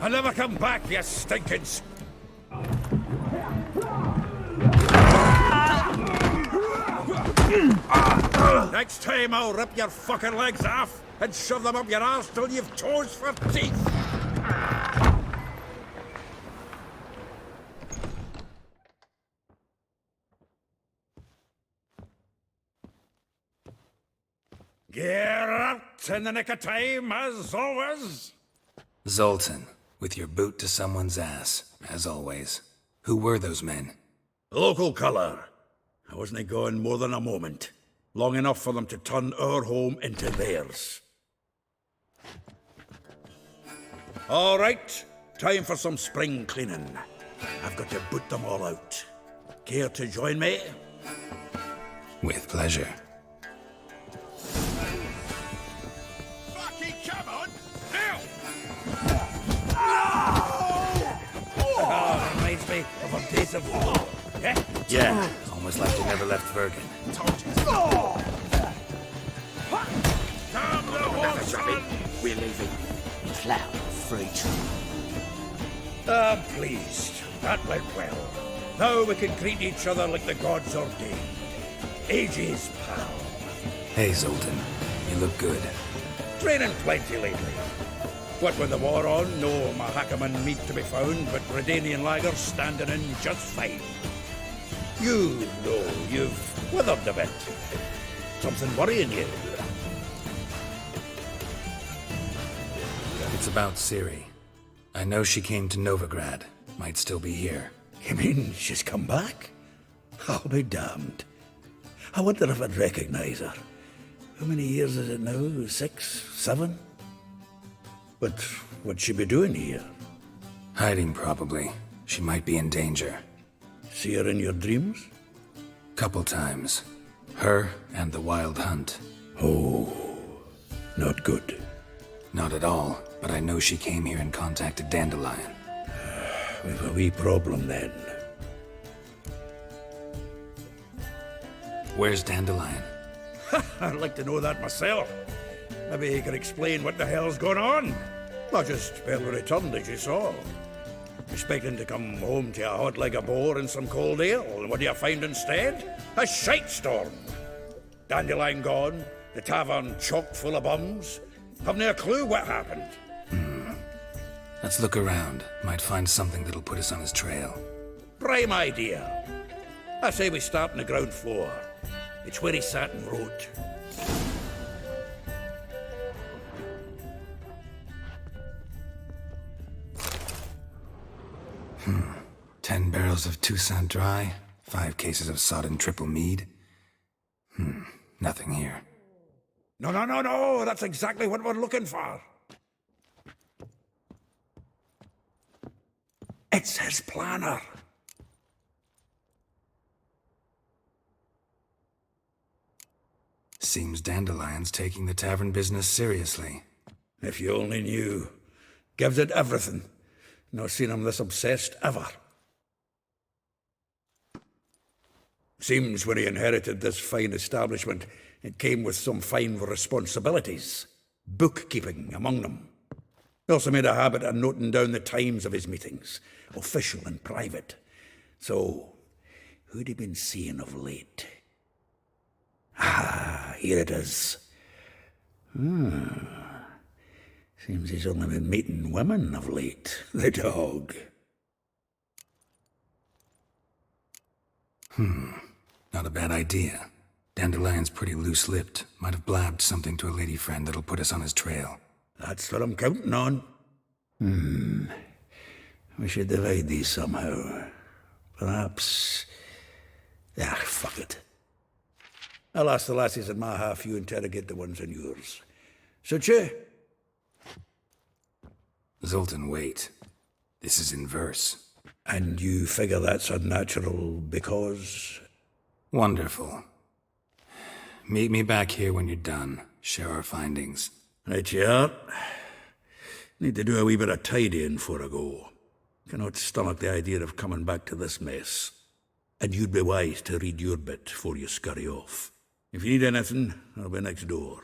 I'll never come back, you stinkins! Next time I'll rip your fucking legs off and shove them up your arse till you've toes for teeth! Geralt, in the nick of time, as always. Zoltan, with your boot to someone's ass, as always. Who were those men? Local colour. I wasn't gone more than a moment. Long enough for them to turn our home into theirs. All right, time for some spring cleaning. I've got to boot them all out. Care to join me? With pleasure. Fucking come on! Now! Oh, reminds me of a days of war. Yeah, almost like you never left Bergen. Told you. Come the horse, son! We're leaving. Cloud free I'm pleased. That went well. Now we can greet each other like the gods ordained. Ages, pal. Hey, Zoltan. You look good. Training plenty lately. What with the war on, no Mahakaman meat to be found, but Redanian lagers standing in just fine. You know you've withered a bit. Something worrying you? It's about Ciri. I know she came to Novigrad. Might still be here. You mean she's come back? I'll be damned. I wonder if I'd recognize her. How many years is it now? 6, 7? But what'd she be doing here? Hiding, probably. She might be in danger. See her in your dreams? Couple times. Her and the Wild Hunt. Oh, not good. Not at all, but I know she came here and contacted Dandelion. We've a wee problem then. Where's Dandelion? I'd like to know that myself. Maybe he can explain what the hell's going on. Not just barely returned, as you saw. Expecting to come home to a hot leg of boar and some cold ale, and what do you find instead? A shite storm. Dandelion gone, the tavern chock full of bums. Haven't a clue what happened. Let's look around. Might find something that'll put us on his trail. Prime idea. I say we start on the ground floor. It's where he sat and wrote. Hmm. 10 barrels of Toussaint Dry, 5 cases of sodden triple mead. Nothing here. No, that's exactly what we're looking for. It's his planner. Seems Dandelion's taking the tavern business seriously. If you only knew. Gives it everything. Not seen him this obsessed ever. Seems when he inherited this fine establishment, it came with some fine responsibilities. Bookkeeping among them. He also made a habit of noting down the times of his meetings, official and private. So, who'd he been seeing of late? Ah, here it is. Seems he's only been meeting women of late, the dog. Not a bad idea. Dandelion's pretty loose-lipped. Might have blabbed something to a lady friend that'll put us on his trail. That's what I'm counting on. We should divide these somehow. Perhaps... fuck it. I'll ask the lassies in my half, you interrogate the ones in yours. Suit you? Zoltan, wait. This is in verse. And you figure that's unnatural because... Wonderful. Meet me back here when you're done. Share our findings. Right you are. Need to do a wee bit of tidying before I go. Cannot stomach the idea of coming back to this mess. And you'd be wise to read your bit before you scurry off. If you need anything, I'll be next door.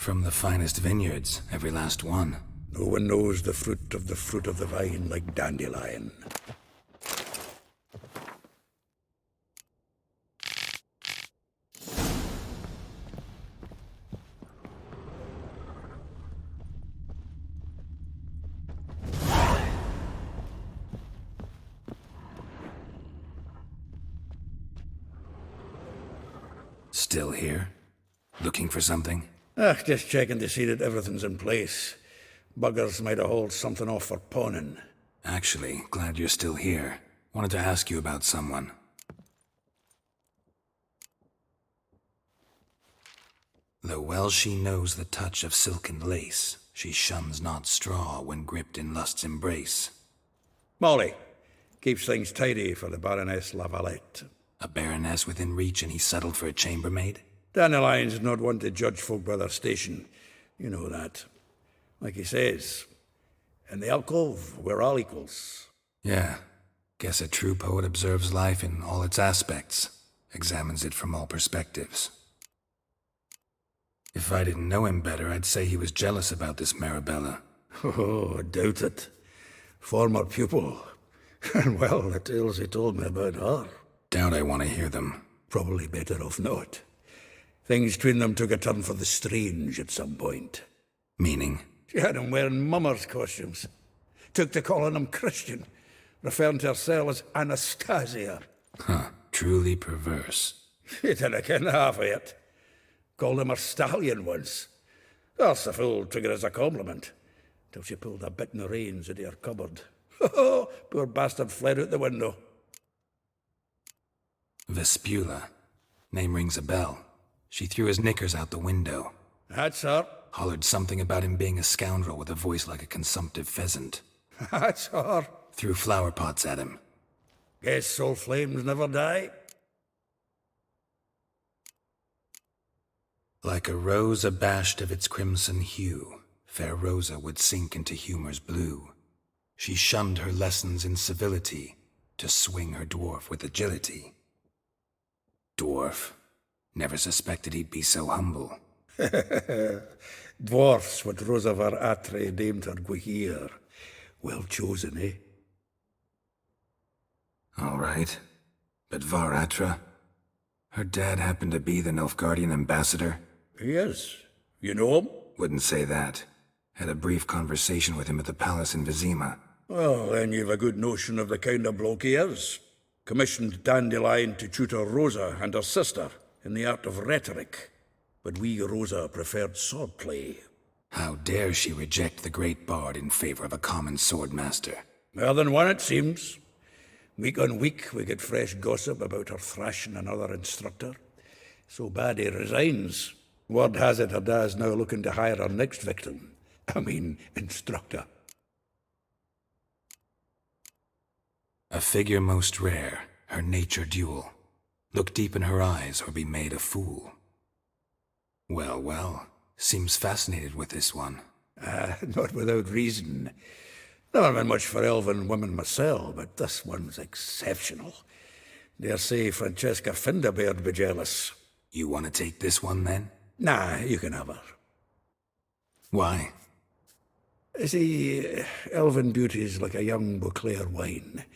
From the finest vineyards, every last one. No one knows the fruit of the vine like Dandelion. Still here? Looking for something? Just checking to see that everything's in place. Buggers might have hauled something off for pawning. Actually, glad you're still here. Wanted to ask you about someone. Though well she knows the touch of silken lace, she shuns not straw when gripped in lust's embrace. Molly keeps things tidy for the Baroness Lavalette. A baroness within reach and he settled for a chambermaid? Dandelion's not one to judge folk by their station. You know that. Like he says, in the alcove, we're all equals. Yeah. Guess a true poet observes life in all its aspects, examines it from all perspectives. If I didn't know him better, I'd say he was jealous about this Marabella. Oh, I doubt it. Former pupil. And well, the tales he told me about her. Doubt I want to hear them. Probably better off not. Things between them took a turn for the strange at some point. Meaning? She had him wearing mummers' costumes. Took to calling him Christian, referring to herself as Anastasia. Huh, truly perverse. She didn't ken half of it. Called him a stallion once. That's the fool took it as a compliment, till she pulled a bit in the reins out of her cupboard. Oh, poor bastard fled out the window. Vespula. Name rings a bell. She threw his knickers out the window. That's her. Hollered something about him being a scoundrel with a voice like a consumptive pheasant. That's her. Threw flower pots at him. Guess soul flames never die. Like a rose abashed of its crimson hue, fair Rosa would sink into humor's blue. She shunned her lessons in civility, to swing her dwarf with agility. Dwarf. Never suspected he'd be so humble. Dwarfs what Rosa var Atre named her Guihir. Well chosen, eh? All right. But Varatra? Her dad happened to be the Nilfgaardian ambassador? He is. You know him? Wouldn't say that. Had a brief conversation with him at the palace in Vizima. Well, then you've a good notion of the kind of bloke he is. Commissioned Dandelion to tutor Rosa and her sister in the art of rhetoric. But we, Rosa, preferred swordplay. How dare she reject the great bard in favor of a common swordmaster? More than one, it seems. Week on week, we get fresh gossip about her thrashing another instructor. So bad he resigns. Word has it her dad's now looking to hire her next victim. Instructor. A figure most rare, her nature dual. Look deep in her eyes or be made a fool. Well, well, seems fascinated with this one. Not without reason. Never been much for elven women myself, but this one's exceptional. Dare say Francesca Finderbeard be jealous. You want to take this one, then? Nah, you can have her. Why? See, elven beauty's like a young Beauclair wine,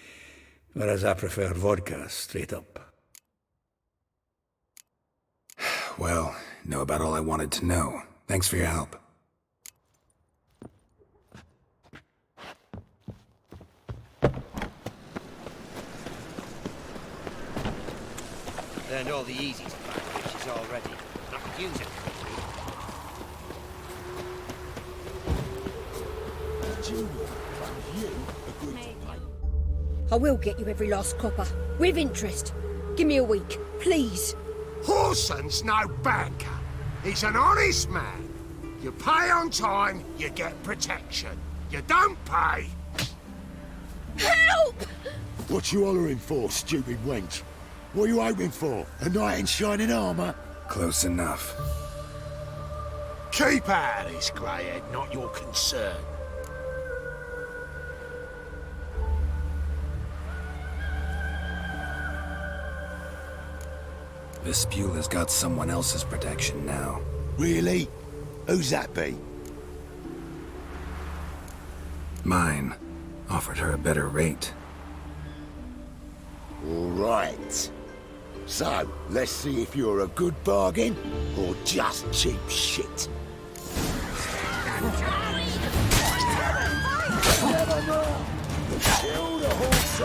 whereas I prefer vodka straight up. Well, know about all I wanted to know. Thanks for your help. Learned all the easy to find witches already. I could use it. I will get you every last copper, with interest. Give me a week, please. Horson's no banker. He's an honest man. You pay on time, you get protection. You don't pay... Help! What you hollering for, stupid wench? What are you hoping for? A knight in shining armor? Close enough. Keep out of this, greyhead, not your concern. Vespula's got someone else's protection now. Really? Who's that be? Mine. Offered her a better rate. All right. So, let's see if you're a good bargain or just cheap shit. Kill the horse.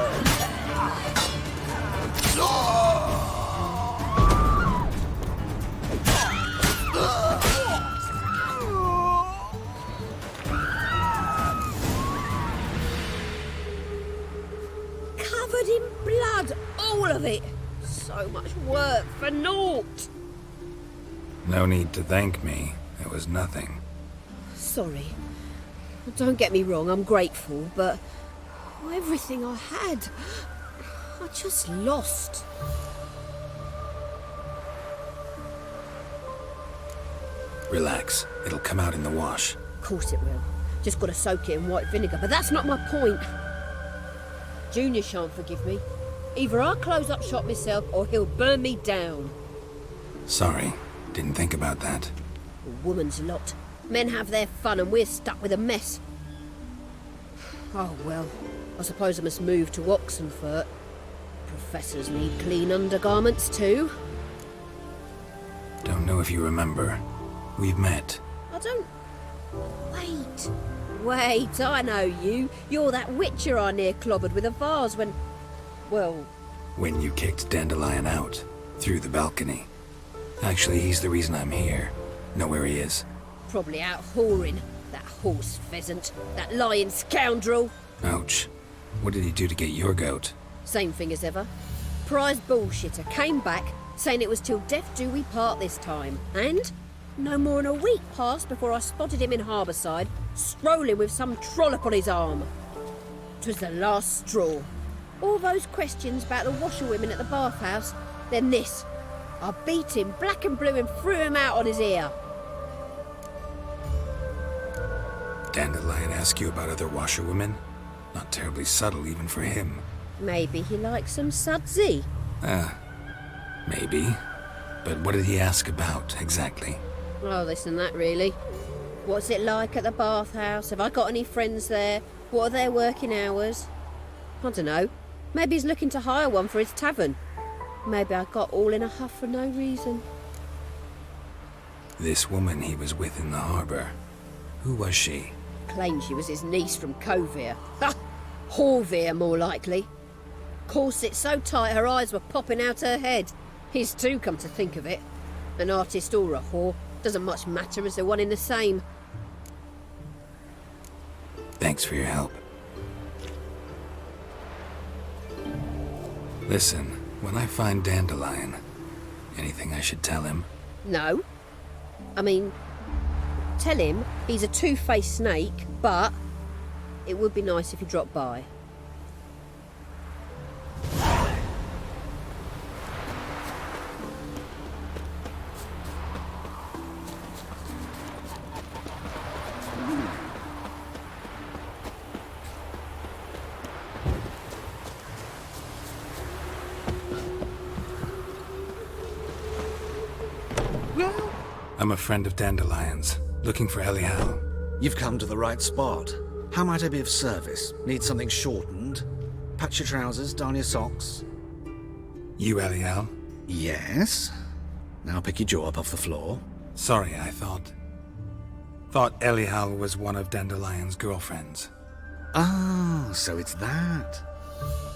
Covered in blood, all of it. So much work for naught. No need to thank me. It was nothing. Sorry. Don't get me wrong, I'm grateful, but everything I had, I just lost. Relax. It'll come out in the wash. Of course it will. Just gotta soak it in white vinegar, but that's not my point. Junior shan't forgive me. Either I'll close up shop myself or he'll burn me down. Sorry. Didn't think about that. A woman's lot. Men have their fun and we're stuck with a mess. Oh well, I suppose I must move to Oxenfurt. Professors need clean undergarments too. Don't know if you remember. We've met. I don't... Wait, I know you. You're that witcher I near clobbered with a vase when... Well... When you kicked Dandelion out. Through the balcony. Actually, he's the reason I'm here. Know where he is? Probably out whoring. That horse pheasant. That lying scoundrel. Ouch. What did he do to get your goat? Same thing as ever. Prize bullshitter came back, saying it was till death do we part this time. And no more than a week passed before I spotted him in Harbourside, strolling with some trollop on his arm. 'Twas the last straw. All those questions about the washerwomen at the bathhouse, then this. I beat him black and blue and threw him out on his ear. Dandelion ask you about other washerwomen? Not terribly subtle even for him. Maybe he likes some sudsy. Maybe. But what did he ask about, exactly? Oh, this and that, really. What's it like at the bathhouse? Have I got any friends there? What are their working hours? I don't know. Maybe he's looking to hire one for his tavern. Maybe I got all in a huff for no reason. This woman he was with in the harbour. Who was she? Claimed she was his niece from Kovir. Ha! Horvir, more likely. Corset so tight her eyes were popping out her head. His too, come to think of it. An artist or a whore. Doesn't much matter as they're one in the same. Thanks for your help. Listen, when I find Dandelion, anything I should tell him? No. I mean, tell him he's a two-faced snake, but it would be nice if he dropped by. I'm a friend of Dandelion's, looking for Elial. You've come to the right spot. How might I be of service? Need something shortened? Patch your trousers, darn your socks? You Elial? Yes. Now pick your jaw up off the floor. Sorry, I thought Elial was one of Dandelion's girlfriends. Ah, so it's that.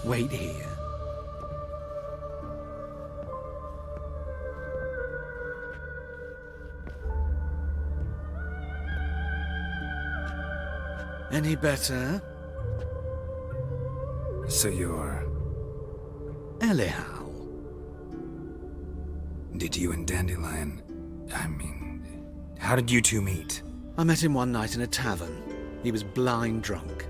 Wait here. Any better? So you're... Elial. Did you and Dandelion... how did you two meet? I met him one night in a tavern. He was blind drunk.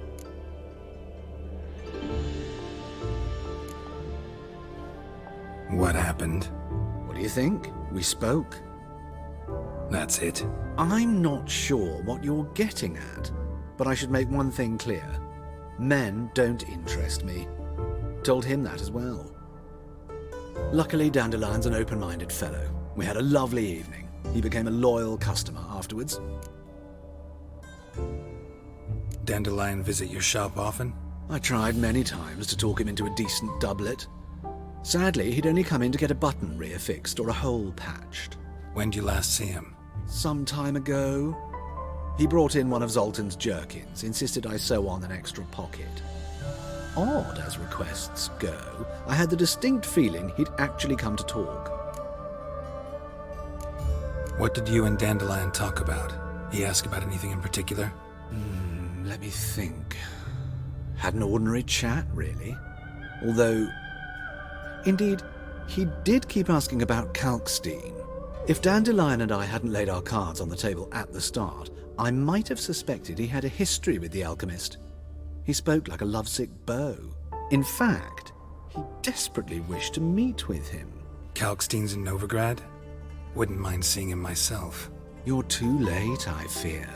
What happened? What do you think? We spoke. That's it. I'm not sure what you're getting at, but I should make one thing clear. Men don't interest me. Told him that as well. Luckily, Dandelion's an open-minded fellow. We had a lovely evening. He became a loyal customer afterwards. Dandelion visit your shop often? I tried many times to talk him into a decent doublet. Sadly, he'd only come in to get a button reaffixed or a hole patched. When did you last see him? Some time ago. He brought in one of Zoltan's jerkins, insisted I sew on an extra pocket. Odd as requests go, I had the distinct feeling he'd actually come to talk. What did you and Dandelion talk about? He asked about anything in particular? Let me think. Had an ordinary chat, really. Although, indeed, he did keep asking about Kalkstein. If Dandelion and I hadn't laid our cards on the table at the start, I might have suspected he had a history with the alchemist. He spoke like a lovesick beau. In fact, he desperately wished to meet with him. Kalkstein's in Novigrad? Wouldn't mind seeing him myself. You're too late, I fear.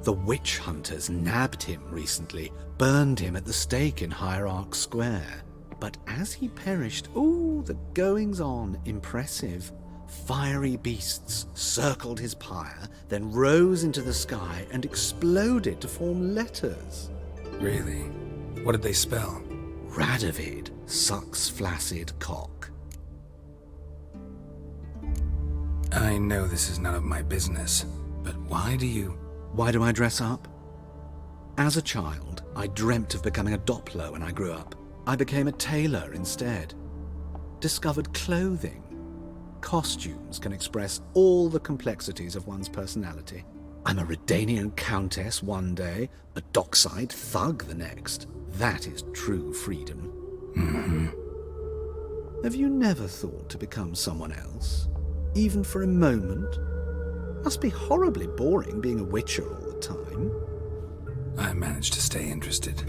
The witch hunters nabbed him recently, burned him at the stake in Hierarch Square. But as he perished, the goings-on impressive. Fiery beasts circled his pyre, then rose into the sky and exploded to form letters. Really? What did they spell? Radovid sucks flaccid cock. I know this is none of my business, but why do I dress up? As a child, I dreamt of becoming a Doppler when I grew up. I became a tailor instead. Discovered clothing. Costumes can express all the complexities of one's personality. I'm a Redanian countess one day, a dockside thug the next. That is true freedom. Have you never thought to become someone else? Even for a moment? Must be horribly boring being a witcher all the time. I managed to stay interested.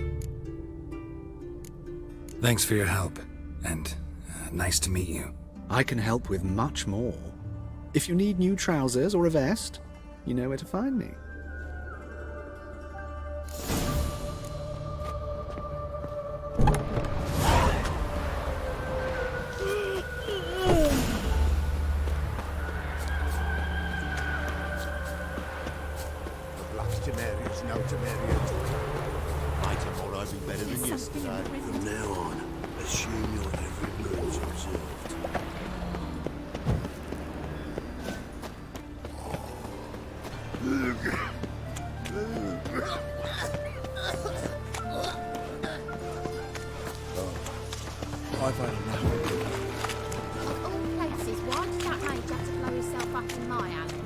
Thanks for your help, and nice to meet you. I can help with much more. If you need new trousers or a vest, you know where to find me. Temeria's no Temeria. My tomorrow will be better than yesterday. From now on, assume your every move's observed. I've had enough of it. Of all places, why did that mage have to blow himself up in my alley?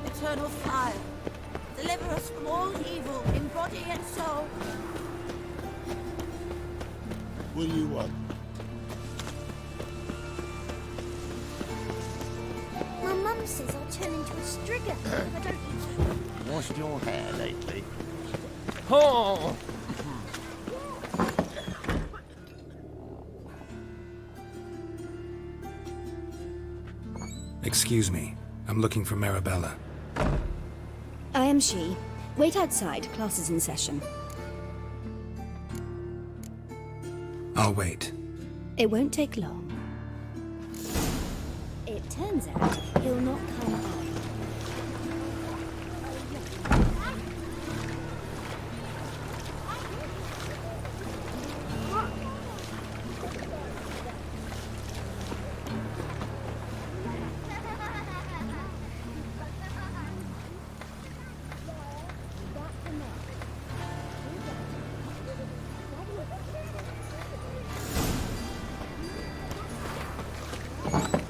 Eternal fire, deliver us from all evil in body and soul. What do you want? My mum says I'll turn into a striga if I don't eat. Washed your hair lately? Oh! Excuse me. I'm looking for Marabella. I am she. Wait outside. Class is in session. I'll wait. It won't take long. It turns out he'll not come out.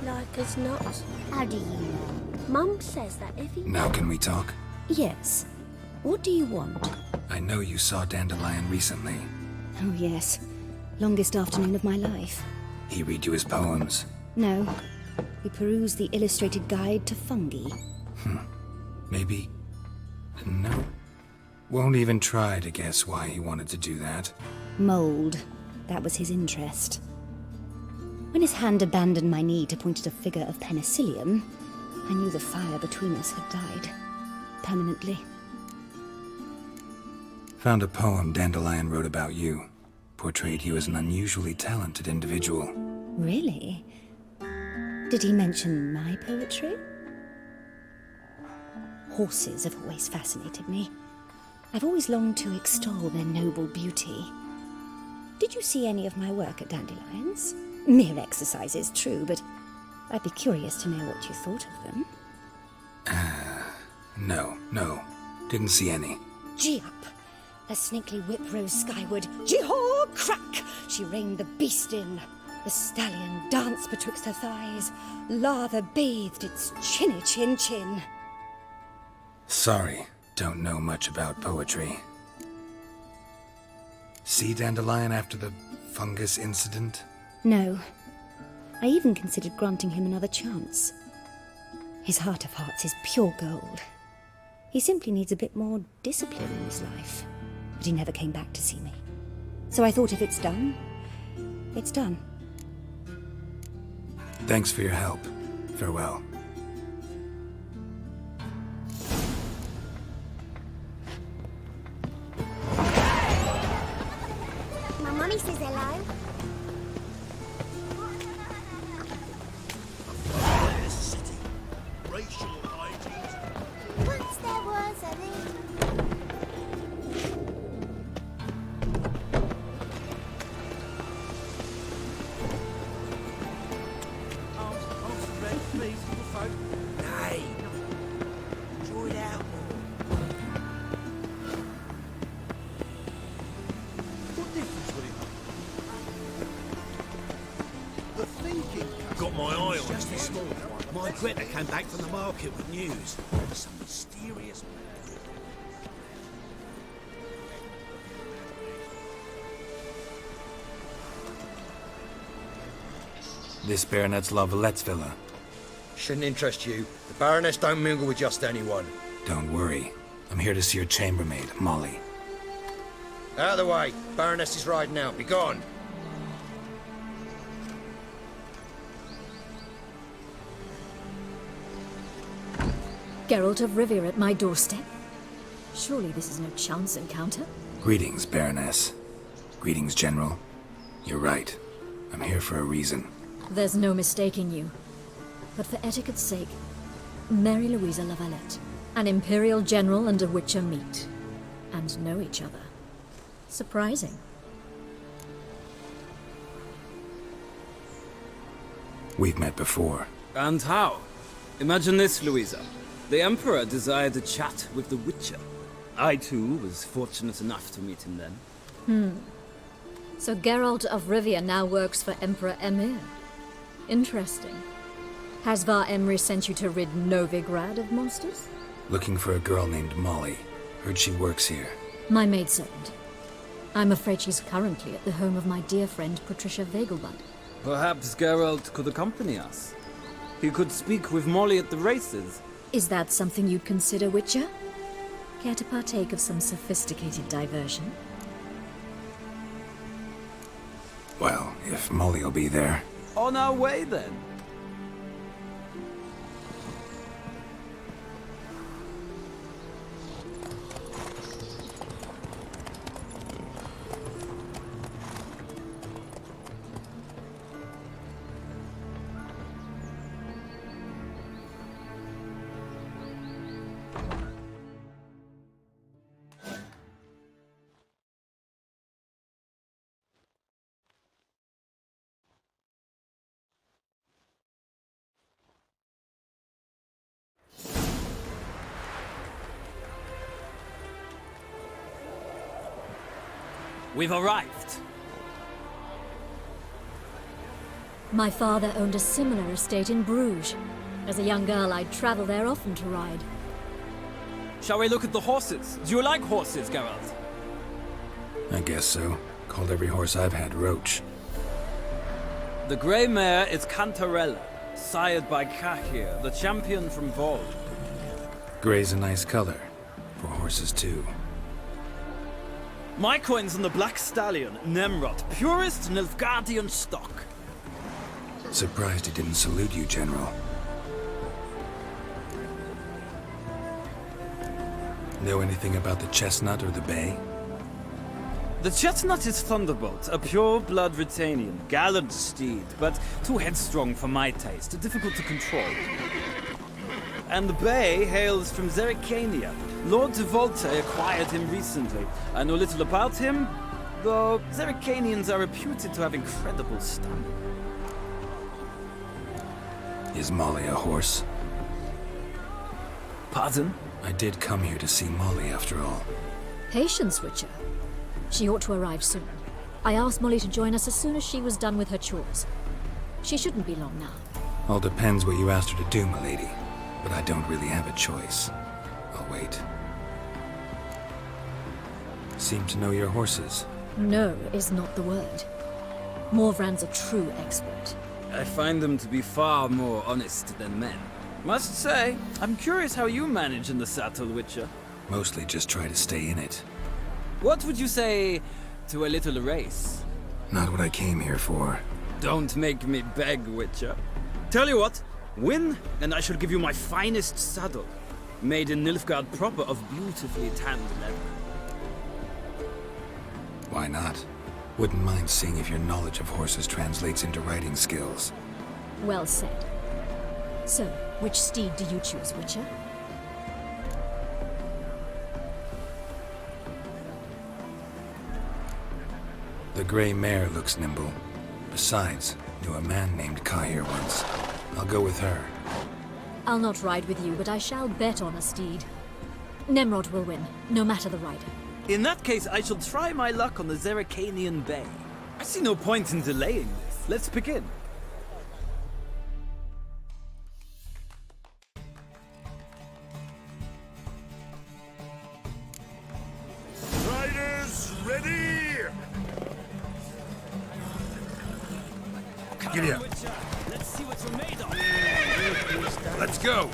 Like as not. How do you know? Mum says that if he... Now can we talk? Yes. What do you want? I know you saw Dandelion recently. Oh, yes. Longest afternoon of my life. He read you his poems. No. We perused the illustrated guide to fungi. Maybe... No. Won't even try to guess why he wanted to do that. Mold. That was his interest. When his hand abandoned my knee to point at a figure of penicillium, I knew the fire between us had died. Permanently. Found a poem Dandelion wrote about you. Portrayed you as an unusually talented individual. Really? Did he mention my poetry? Horses have always fascinated me. I've always longed to extol their noble beauty. Did you see any of my work at Dandelions? Mere exercises, true, but I'd be curious to know what you thought of them. No. Didn't see any. Gee up! The snakely whip rose skyward. Gee-haw! Crack! She reined the beast in. The stallion danced betwixt her thighs. Lather bathed its chinny chin. Sorry, don't know much about poetry. See Dandelion after the fungus incident? No. I even considered granting him another chance. His heart of hearts is pure gold. He simply needs a bit more discipline in his life. But he never came back to see me. So I thought if it's done, it's done. Thanks for your help. Farewell. My mummy says hello. Once there was a Nay. Enjoy it out more. What difference would it make? The thinking. Got my eye on Just this morning, my Greta came back from the market with news. Some mysterious. This Baronet's La Vallette's villa. Shouldn't interest you. The Baroness don't mingle with just anyone. Don't worry. I'm here to see your chambermaid, Molly. Out of the way. Baroness is riding out. Be gone. Geralt of Rivia at my doorstep? Surely this is no chance encounter? Greetings, Baroness. Greetings, General. You're right. I'm here for a reason. There's no mistaking you. But for etiquette's sake, Mary Louisa La Valette, an Imperial General and a Witcher meet, and know each other. Surprising. We've met before. And how? Imagine this, Louisa. The Emperor desired a chat with the Witcher. I, too, was fortunate enough to meet him then. So Geralt of Rivia now works for Emperor Emir. Interesting. Has Var Emry sent you to rid Novigrad of monsters? Looking for a girl named Molly. Heard she works here. My maidservant. I'm afraid she's currently at the home of my dear friend Patricia Vegelbud. Perhaps Geralt could accompany us. He could speak with Molly at the races. Is that something you'd consider, Witcher? Care to partake of some sophisticated diversion? Well, if Molly'll be there. On our way, then. We've arrived. My father owned a similar estate in Bruges. As a young girl, I'd travel there often to ride. Shall we look at the horses? Do you like horses, Geralt? I guess so. Called every horse I've had Roach. The grey mare is Cantarella, sired by Cahir, the champion from Vol. Gray's a nice color. For horses, too. My coin's on the black stallion, Nemrod, purest Nilfgaardian stock. Surprised he didn't salute you, General. Know anything about the chestnut or the bay? The chestnut is Thunderbolt, a pure-blood Britannian, gallant steed, but too headstrong for my taste, difficult to control. And the bay hails from Zerrikania. Lord de Volte acquired him recently. I know little about him, though Zerrikanians are reputed to have incredible stamina. Is Molly a horse? Pardon? I did come here to see Molly, after all. Patience, Witcher. She ought to arrive soon. I asked Molly to join us as soon as she was done with her chores. She shouldn't be long now. All depends what you asked her to do, milady. But I don't really have a choice. I'll wait. Seem to know your horses. No is not the word. Morvrand's a true expert. I find them to be far more honest than men. Must say, I'm curious how you manage in the saddle, Witcher. Mostly just try to stay in it. What would you say to a little race? Not what I came here for. Don't make me beg, Witcher. Tell you what, win, and I shall give you my finest saddle. Made in Nilfgaard proper of beautifully tanned leather. Why not? Wouldn't mind seeing if your knowledge of horses translates into riding skills. Well said. So, which steed do you choose, Witcher? The gray mare looks nimble. Besides, knew a man named Kai here once. I'll go with her. I'll not ride with you, but I shall bet on a steed. Nemrod will win, no matter the rider. In that case, I shall try my luck on the Zerrikanian Bay. I see no point in delaying this. Let's begin. Riders, ready! Giddy up. Let's see what you're made of. Let's go.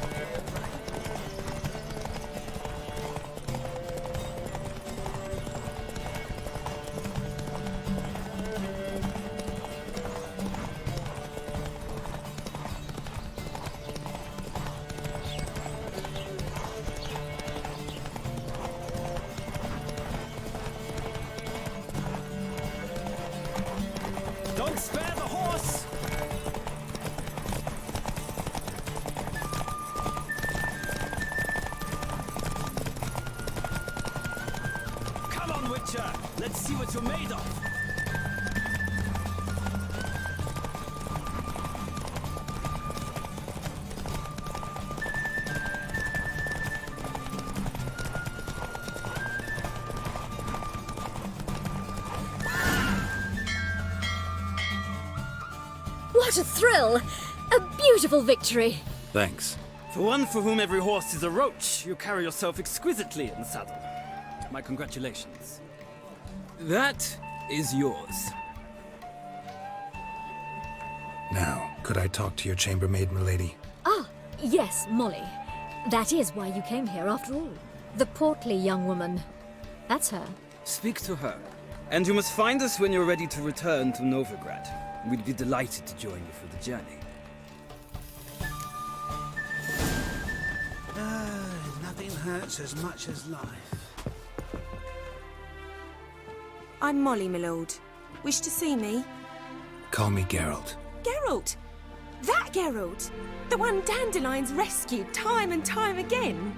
Don't spare the horse! Come on, Witcher! Let's see what you're made of! What a thrill! A beautiful victory! Thanks. For one for whom every horse is a roach, you carry yourself exquisitely in the saddle. My congratulations. That is yours. Now, could I talk to your chambermaid, milady? Ah, yes, Molly. That is why you came here after all. The portly young woman. That's her. Speak to her. And you must find us when you're ready to return to Novigrad. We'd be delighted to join you for the journey. Nothing hurts as much as life. I'm Molly, my lord. Wish to see me? Call me Geralt. Geralt! That Geralt! The one Dandelion's rescued time and time again!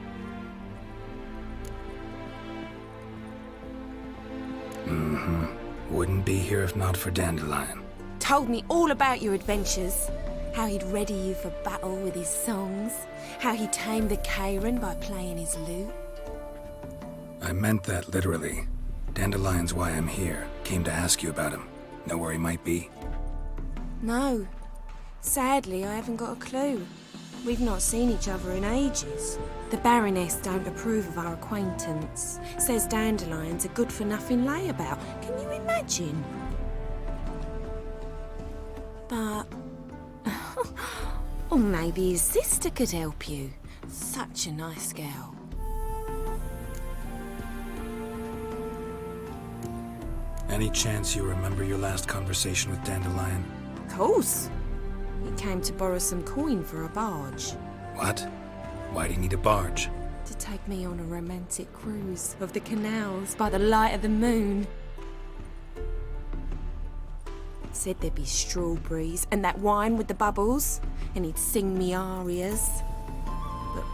Wouldn't be here if not for Dandelion. Told me all about your adventures. How he'd ready you for battle with his songs. How he tamed the Karen by playing his lute. I meant that literally. Dandelion's why I'm here. Came to ask you about him. Know where he might be? No. Sadly, I haven't got a clue. We've not seen each other in ages. The Baroness don't approve of our acquaintance. Says Dandelion's a good-for-nothing layabout. Can you imagine? But... or maybe his sister could help you. Such a nice girl. Any chance you remember your last conversation with Dandelion? Of course. He came to borrow some coin for a barge. What? Why do you need a barge? To take me on a romantic cruise of the canals by the light of the moon. said there'd be strawberries and that wine with the bubbles, and he'd sing me arias. But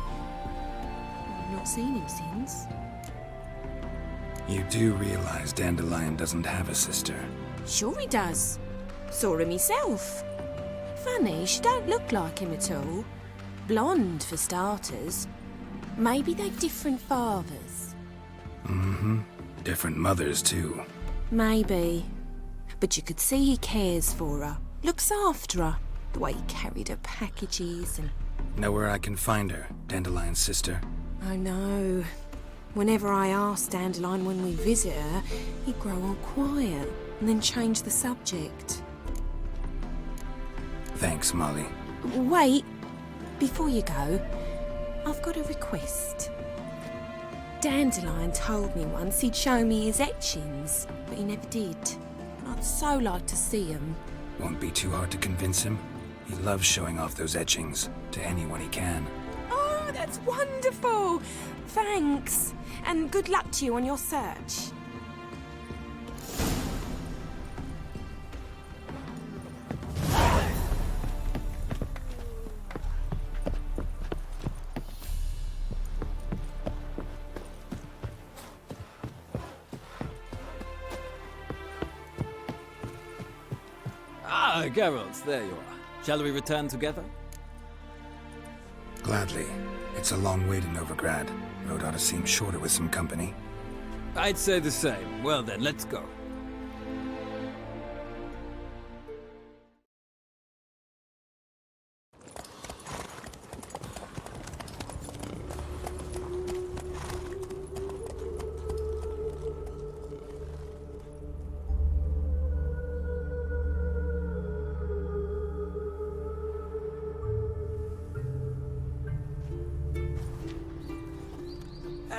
I've not seen him since. You do realize Dandelion doesn't have a sister? Sure he does. Saw her myself. Funny, she don't look like him at all. Blonde, for starters. Maybe they've different fathers. Mm-hmm. Different mothers, too. Maybe. But you could see he cares for her. Looks after her. The way he carried her packages and... Know where I can find her, Dandelion's sister? I know. Whenever I ask Dandelion when we visit her, he'd grow all quiet and then change the subject. Thanks, Molly. Wait. Before you go, I've got a request. Dandelion told me once he'd show me his etchings, but he never did. And I'd so like to see them. Won't be too hard to convince him. He loves showing off those etchings to anyone he can. Oh, that's wonderful! Thanks. And good luck to you on your search. Ah, Geralt, there you are. Shall we return together? Gladly. It's a long way to Novigrad. Road ought to seem shorter with some company. I'd say the same. Well then, let's go.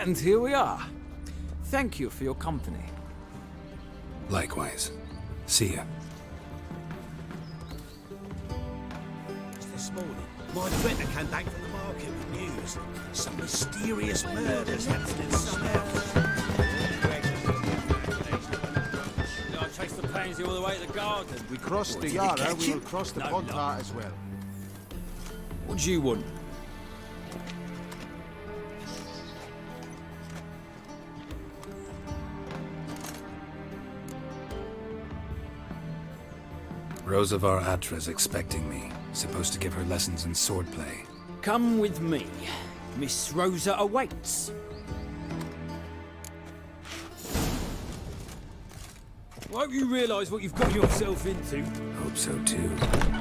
And here we are. Thank you for your company. Likewise. See ya. This morning, my inventor came back from the market with news. Some mysterious murders happening somewhere. I chased the pansy all the way to the garden. We crossed the Yara, we will cross the Pontar as well. What do you want? Rosavar Atra's expecting me. Supposed to give her lessons in swordplay. Come with me. Miss Rosa awaits. Won't you realise what you've got yourself into? Hope so too.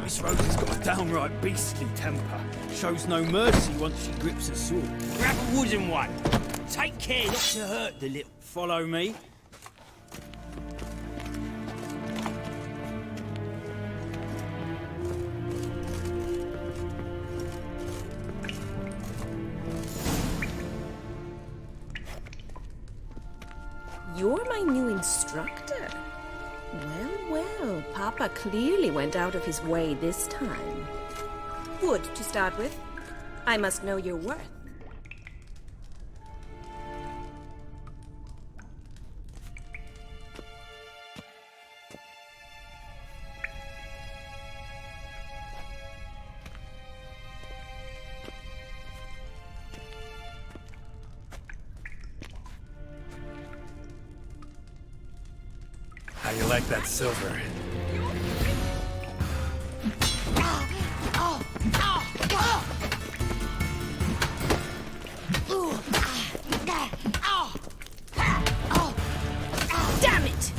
Miss Rosa's got a downright beastly temper. Shows no mercy once she grips a sword. Grab a wooden one. Take care not to hurt the little... Follow me. You're my new instructor. Well, Papa clearly went out of his way this time. Wood, to start with. I must know your worth. How you like that silver? Damn it!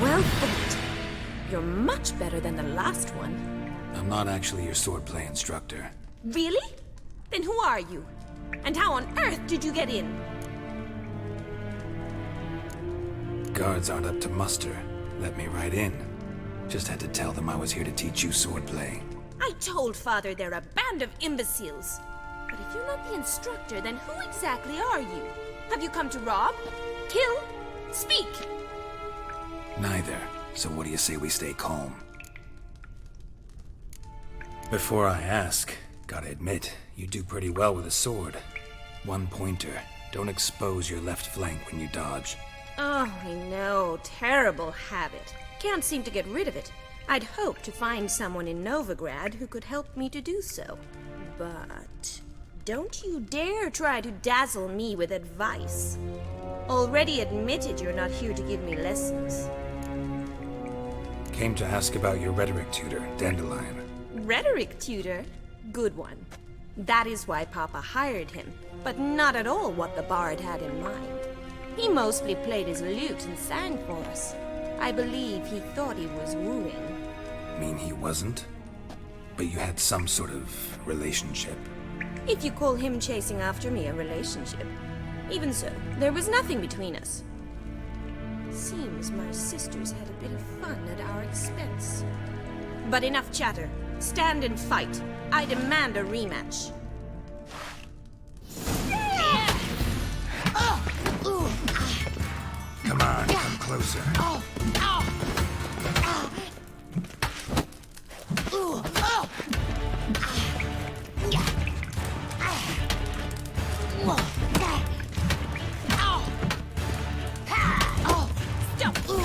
Well fought. You're much better than the last one. I'm not actually your swordplay instructor. Really? Then who are you? And how on earth did you get in? Guards aren't up to muster. Let me right in. Just had to tell them I was here to teach you swordplay. I told Father they're a band of imbeciles. But if you're not the instructor, then who exactly are you? Have you come to rob? Kill? Speak! Neither. So what do you say we stay calm? Before I ask, gotta admit, you do pretty well with a sword. One pointer. Don't expose your left flank when you dodge. Oh, I know. Terrible habit. Can't seem to get rid of it. I'd hoped to find someone in Novigrad who could help me to do so. But don't you dare try to dazzle me with advice. Already admitted you're not here to give me lessons. Came to ask about your rhetoric tutor, Dandelion. Rhetoric tutor? Good one. That is why Papa hired him, but not at all what the bard had in mind. He mostly played his lute and sang for us. I believe he thought he was wooing. Mean he wasn't? But you had some sort of relationship. If you call him chasing after me a relationship. Even so, there was nothing between us. Seems my sisters had a bit of fun at our expense. But enough chatter. Stand and fight. I demand a rematch. Come on, come closer. Stop!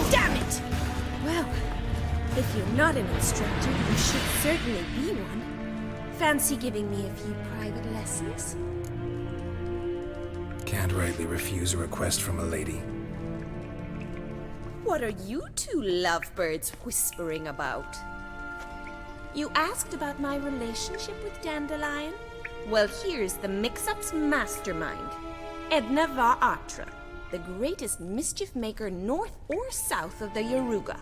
Damn it! Well, if you're not an instructor, you should certainly be one. Fancy giving me a few private lessons? Can't rightly refuse a request from a lady. What are you two lovebirds whispering about? You asked about my relationship with Dandelion? Well, here's the mix-up's mastermind. Edna Va Atra, the greatest mischief maker north or south of the Yaruga.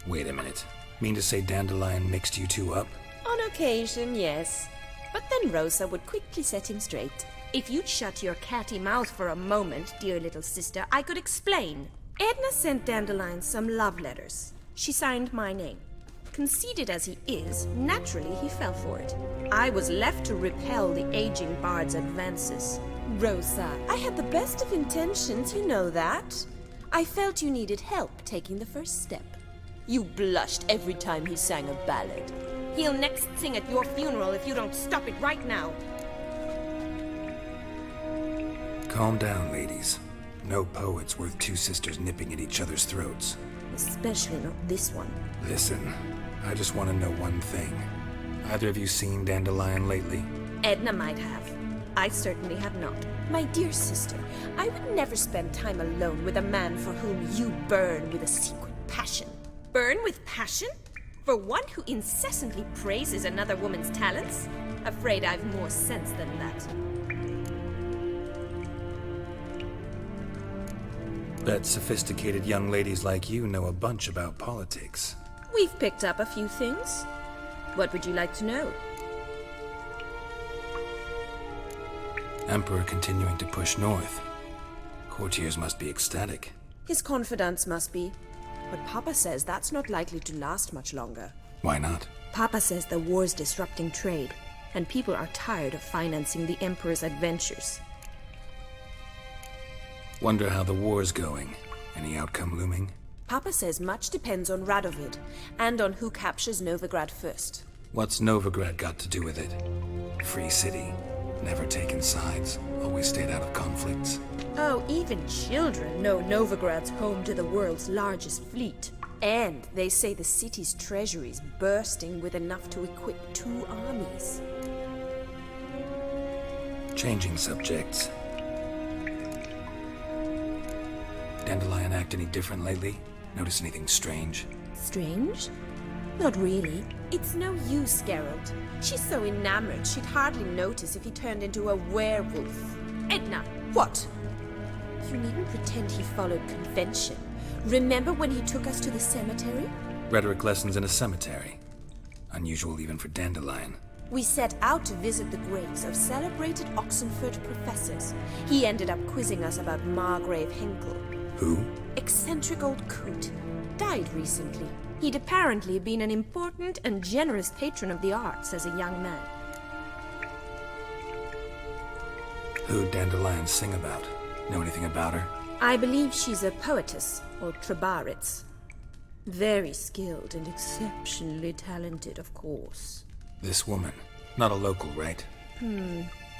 Wait a minute. Mean to say Dandelion mixed you two up? On occasion, yes. But then Rosa would quickly set him straight. If you'd shut your catty mouth for a moment, dear little sister, I could explain. Edna sent Dandelion some love letters. She signed my name. Conceited as he is, naturally he fell for it. I was left to repel the aging bard's advances. Rosa, I had the best of intentions, you know that. I felt you needed help taking the first step. You blushed every time he sang a ballad. He'll next sing at your funeral if you don't stop it right now. Calm down, ladies. No poet's worth two sisters nipping at each other's throats. Especially not this one. Listen, I just want to know one thing. Either of you seen Dandelion lately? Edna might have. I certainly have not. My dear sister, I would never spend time alone with a man for whom you burn with a secret passion. Burn with passion? For one who incessantly praises another woman's talents? Afraid I've more sense than that. Bet sophisticated young ladies like you know a bunch about politics. We've picked up a few things. What would you like to know? Emperor continuing to push north. Courtiers must be ecstatic. His confidants must be. But Papa says that's not likely to last much longer. Why not? Papa says the war's disrupting trade, and people are tired of financing the Emperor's adventures. Wonder how the war's going. Any outcome looming? Papa says much depends on Radovid, and on who captures Novigrad first. What's Novigrad got to do with it? Free city. Never taken sides. Always stayed out of conflicts. Oh, even children know Novigrad's home to the world's largest fleet. And they say the city's treasury's bursting with enough to equip 2 armies. Changing subjects. Dandelion act any different lately? Notice anything strange? Strange? Not really. It's no use, Geralt. She's so enamored she'd hardly notice if he turned into a werewolf. Edna! What? You needn't pretend he followed convention. Remember when he took us to the cemetery? Rhetoric lessons in a cemetery. Unusual even for Dandelion. We set out to visit the graves of celebrated Oxenford professors. He ended up quizzing us about Margrave Henkel. Who? Eccentric old coot. Died recently. He'd apparently been an important and generous patron of the arts as a young man. Who'd Dandelion sing about? Know anything about her? I believe she's a poetess, or trabaritz. Very skilled and exceptionally talented, of course. This woman. Not a local, right?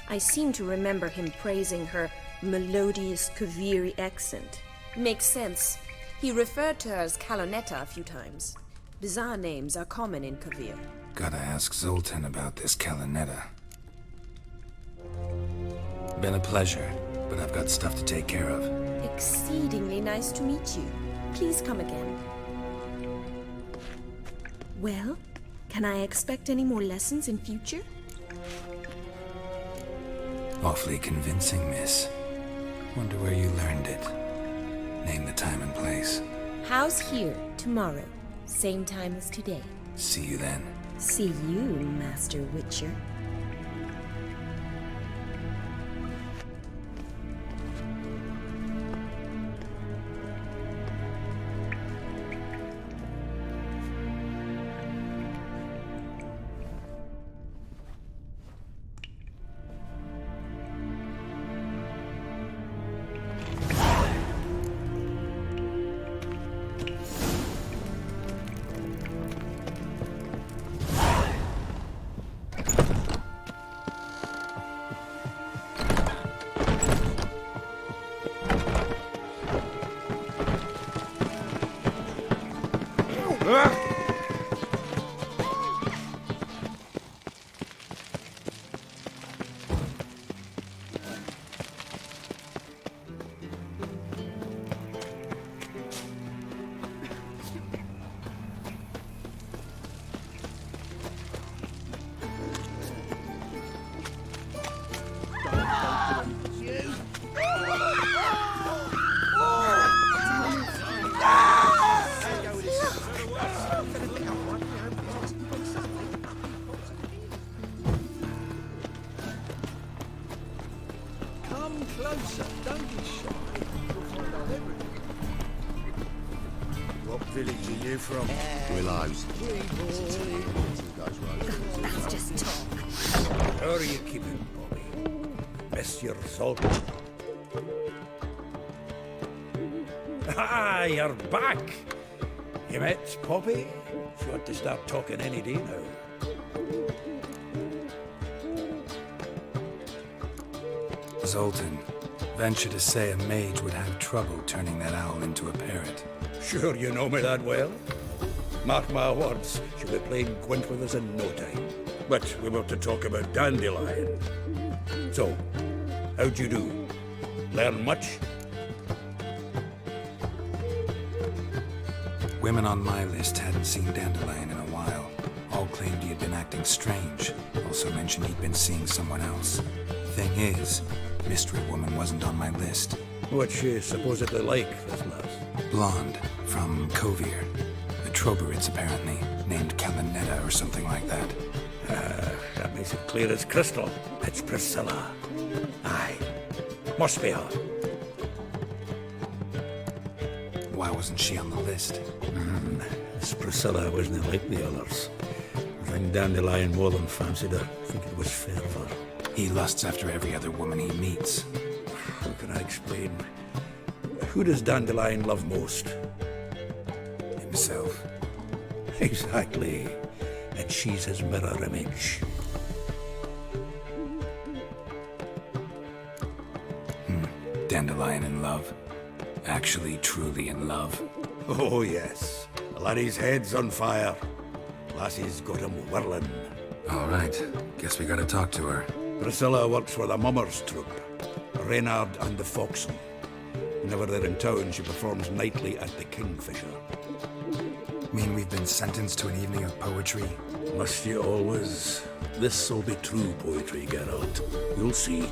I seem to remember him praising her melodious Kaviri accent. Makes sense. He referred to her as Kalonetta a few times. Bizarre names are common in Kavir. Gotta ask Zoltan about this Kalonetta. Been a pleasure, but I've got stuff to take care of. Exceedingly nice to meet you. Please come again. Well, can I expect any more lessons in future? Awfully convincing, miss. Wonder where you learned it. Name the time and place. House here, tomorrow. Same time as today. See you then. See you, Master Witcher. closer. Don't be shy. You'll find out everything. What village are you from? Willows. That's just talk. How are you keeping, Bobby? Miss your salt? Ah, you're back. You met Poppy? She ought to start talking any day now. Zoltan, venture to say a mage would have trouble turning that owl into a parrot. Sure you know me that well? Mark my words, she'll be playing Gwent with us in no time. But we were to talk about Dandelion. So, how'd you do? Learn much? Women on my list hadn't seen Dandelion in a while. All claimed he had been acting strange. Also mentioned he'd been seeing someone else. Thing is, Mystery Woman wasn't on my list. What's she supposedly like, this lass? Blonde, from Kovir. The Troberids, apparently, named Kalonetta or something like that. That makes it clear as crystal. It's Priscilla. Aye. Must be her. Why wasn't she on the list? This Priscilla wasn't like the others. I think Dandelion more than fancied her. I think it was fervour. He lusts after every other woman he meets. How can I explain? Who does Dandelion love most? Himself. Exactly. And she's his mirror image. Dandelion in love. Actually, truly in love. Oh, yes. The laddie's head's on fire. Lassie's got him whirling. All right. Guess we gotta talk to her. Priscilla works for the Mummers troupe. Reynard and the Foxen. Whenever they're in town, she performs nightly at the Kingfisher. Mean we've been sentenced to an evening of poetry? Must you always? This'll be true poetry, Geralt. You'll see.